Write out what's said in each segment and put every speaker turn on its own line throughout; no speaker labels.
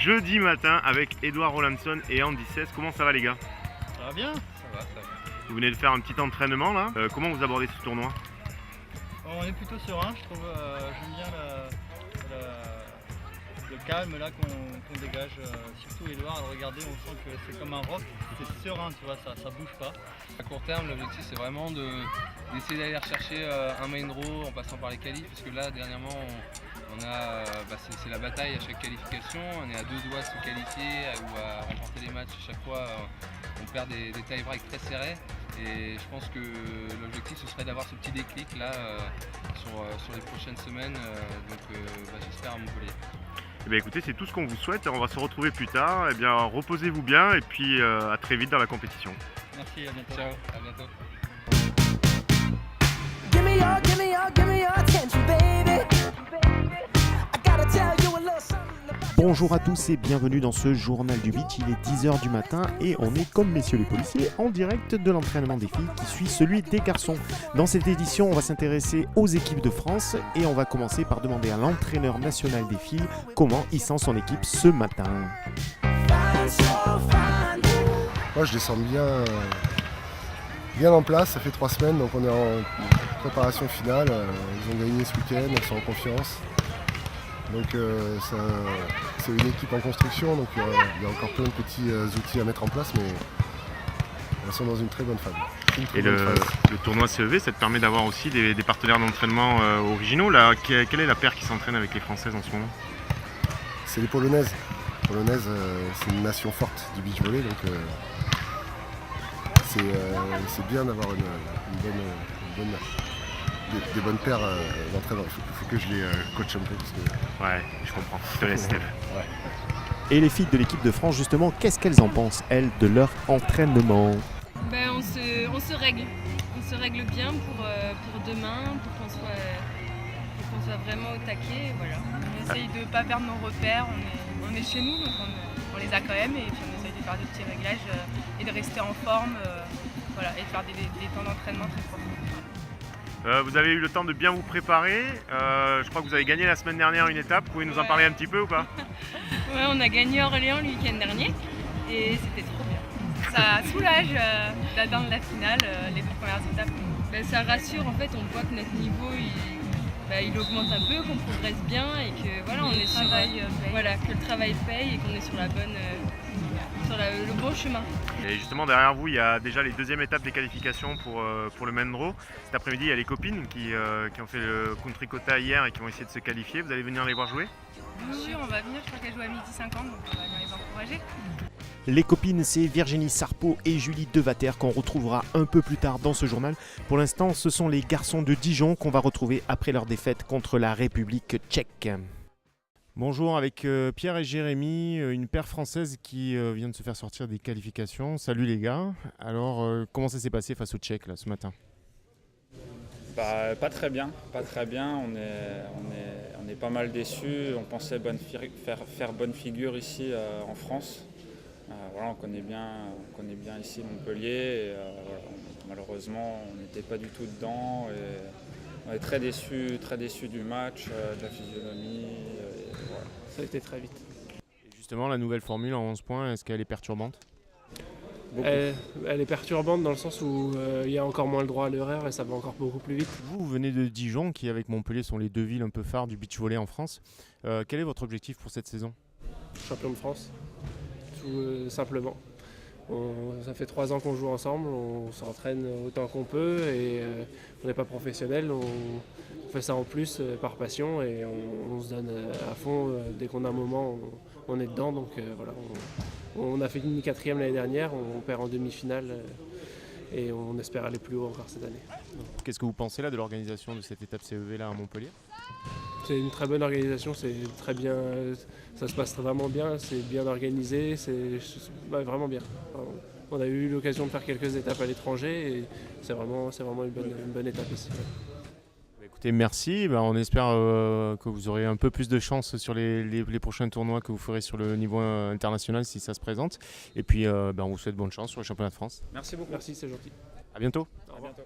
jeudi matin avec Edouard Rollandson et Andy Cess. Comment ça va les gars?
Ça va bien? Ça va.
Vous venez de faire un petit entraînement là. Comment vous abordez ce tournoi?
On est plutôt serein, je trouve. J'aime bien le calme là qu'on dégage. Surtout Edouard, regardez, on sent que c'est comme un roc. C'est serein, tu vois, ça bouge pas.
À court terme, l'objectif c'est vraiment d'essayer d'aller rechercher un main draw en passant par les qualifs, parce que là dernièrement c'est la bataille à chaque qualification, on est à deux doigts de se qualifier ou à remporter les matchs. À chaque fois on perd des tie-breaks très serrés, et je pense que l'objectif ce serait d'avoir ce petit déclic là sur les prochaines semaines, j'espère à Montpellier.
Eh bien, écoutez, c'est tout ce qu'on vous souhaite. On va se retrouver plus tard. Eh bien, reposez-vous bien et puis à très vite dans la compétition.
Merci, à bientôt.
Ciao, à bientôt.
Bonjour à tous et bienvenue dans ce journal du beach. Il est 10h du matin et on est comme messieurs les policiers en direct de l'entraînement des filles qui suit celui des garçons. Dans cette édition, on va s'intéresser aux équipes de France et on va commencer par demander à l'entraîneur national des filles comment il sent son équipe ce matin.
Moi je les sens bien en place, ça fait 3 semaines, donc on est en préparation finale. Ils ont gagné ce week-end, elles sont en confiance. Donc c'est une équipe en construction, donc il y a encore plein de petits outils à mettre en place, mais elles sont dans une très bonne phase.
Et le tournoi CEV, ça te permet d'avoir aussi des partenaires d'entraînement originaux là. Quelle est la paire qui s'entraîne avec les Françaises en ce moment?
C'est les Polonaises. Les Polonaises, c'est une nation forte du beach volley, donc c'est bien d'avoir des bonnes paires d'entraînement. Il faut que je les coach un peu. Parce que...
Ouais, je comprends. Je te laisse, Steph.
Ouais.
Et les filles de l'équipe de France, justement, qu'est-ce qu'elles en pensent, elles, de leur entraînement?
On se règle. On se règle bien pour demain, pour qu'on soit vraiment au taquet. Voilà. On essaye de ne pas perdre nos repères. On est chez nous, donc on les a quand même. Et puis on essaye de faire des petits réglages et de rester en forme. Et de faire des temps d'entraînement très forts.
Vous avez eu le temps de bien vous préparer. Je crois que vous avez gagné la semaine dernière une étape. Vous pouvez nous en parler un petit peu ou pas?
Ouais, on a gagné Orléans le week-end dernier et c'était trop bien. Ça soulage d'atteindre la finale, les 2 premières étapes. Ça rassure, en fait, on voit que notre niveau il augmente un peu, qu'on progresse bien et que on est sur que le travail paye et qu'on est sur le bon chemin.
Et justement derrière vous il y a déjà les 2e étapes des qualifications pour le main draw. Cet après-midi il y a les copines qui ont fait le country quota hier et qui vont essayer de se qualifier. Vous allez venir les voir jouer?
Bien sûr, on va venir, je crois qu'elles jouent à 12h50, donc on va venir les encourager.
Les copines, c'est Virginie Sarpeau et Julie Devater qu'on retrouvera un peu plus tard dans ce journal. Pour l'instant, ce sont les garçons de Dijon qu'on va retrouver après leur défaite contre la République tchèque. Bonjour, avec Pierre et Jérémy, une paire française qui vient de se faire sortir des qualifications. Salut les gars. Alors, comment ça s'est passé face aux Tchèques là, ce matin?
Pas très bien. On est pas mal déçus. On pensait faire bonne figure ici en France. On connaît bien ici Montpellier. Et, malheureusement, on n'était pas du tout dedans. Et on est très déçus du match, de la physionomie. Ça a été très vite.
Et justement, la nouvelle formule en 11 points, est-ce qu'elle est perturbante?
Elle est perturbante dans le sens où il y a encore moins le droit à l'erreur et ça va encore beaucoup plus vite.
Vous venez de Dijon, qui avec Montpellier sont les 2 villes un peu phares du beach volley en France. Quel est votre objectif pour cette saison?
Champion de France, tout simplement. Ça fait 3 ans qu'on joue ensemble, on s'entraîne autant qu'on peut et on n'est pas professionnel, on fait ça en plus par passion et on se donne à fond. Dès qu'on a un moment, on est dedans. Donc on a fait une 4e l'année dernière, on perd en demi-finale et on espère aller plus haut encore cette année.
Qu'est-ce que vous pensez là de l'organisation de cette étape CEV là à Montpellier?
C'est une très bonne organisation, c'est très bien, ça se passe vraiment bien, c'est bien organisé, c'est vraiment bien. On a eu l'occasion de faire quelques étapes à l'étranger et c'est vraiment une bonne étape ici.
Écoutez, merci. On espère que vous aurez un peu plus de chance sur les prochains tournois que vous ferez sur le niveau international si ça se présente. Et puis, on vous souhaite bonne chance sur le championnat de France.
Merci beaucoup.
Merci, c'est gentil.
À bientôt.
À bientôt.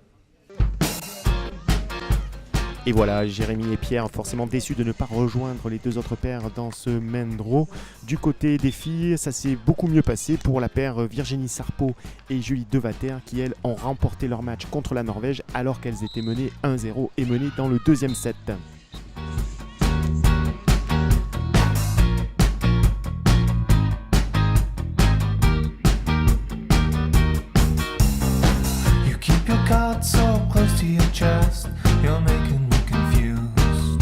Et voilà, Jérémy et Pierre forcément déçus de ne pas rejoindre les deux autres paires dans ce main draw. Du côté des filles, ça s'est beaucoup mieux passé pour la paire Virginie Sarpo et Julie Devater qui elles ont remporté leur match contre la Norvège alors qu'elles étaient menées 1-0 et menées dans le deuxième set.
So close to your chest, you're making me confused.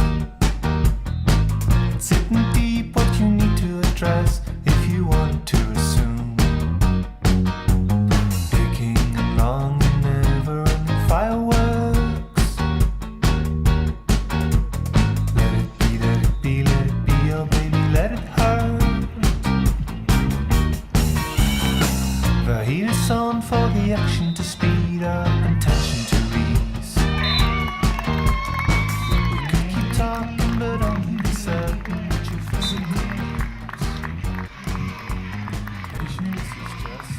It's sitting deep, what you need to address if you want to assume. Taking along and never-ending fireworks. Let it be, let it be, let it be, oh baby, let it hurt. The heat is on for the action to speed up and tension to ease. We could keep talking, but only be certain that you feel Patience is just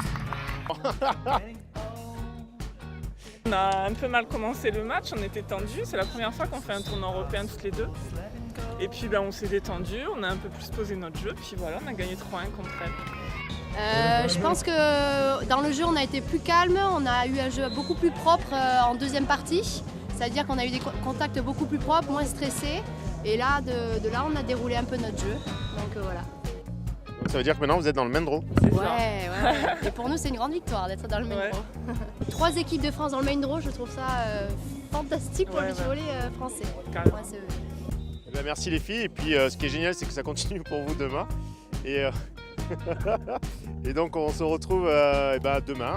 On a un peu mal commencé le match, on était tendus. C'est la première fois qu'on fait un tournoi européen toutes les deux. Et puis on s'est détendu, on a un peu plus posé notre jeu. Puis voilà, on a gagné 3-1 contre elle.
Je pense que dans le jeu on a été plus calme, on a eu un jeu beaucoup plus propre en deuxième partie. C'est-à-dire qu'on a eu des contacts beaucoup plus propres, moins stressés. Et là, de là, on a déroulé un peu notre jeu. Donc voilà.
Donc ça veut dire que maintenant vous êtes dans le main draw.
Ouais. Et pour nous, c'est une grande victoire d'être dans le main draw. 3 équipes de France dans le main draw, je trouve ça fantastique pour le beach volley français. Ouais,
Eh bien, merci les filles. Et puis ce qui est génial, c'est que ça continue pour vous demain. Et donc on se retrouve demain.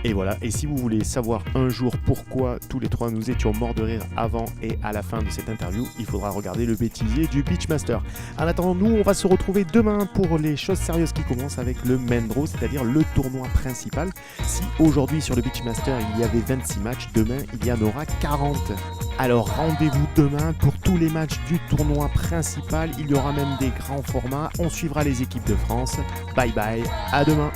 Et voilà, et si vous voulez savoir un jour pourquoi tous les trois nous étions morts de rire avant et à la fin de cette interview, il faudra regarder le bêtisier du Beachmaster. En attendant, nous on va se retrouver demain pour les choses sérieuses qui commencent avec le main draw, c'est-à-dire le tournoi principal. Si aujourd'hui sur le Beachmaster il y avait 26 matchs, demain il y en aura 40. Alors rendez-vous demain pour tous les matchs du tournoi principal, il y aura même des grands formats, on suivra les équipes de France. Bye bye, à demain.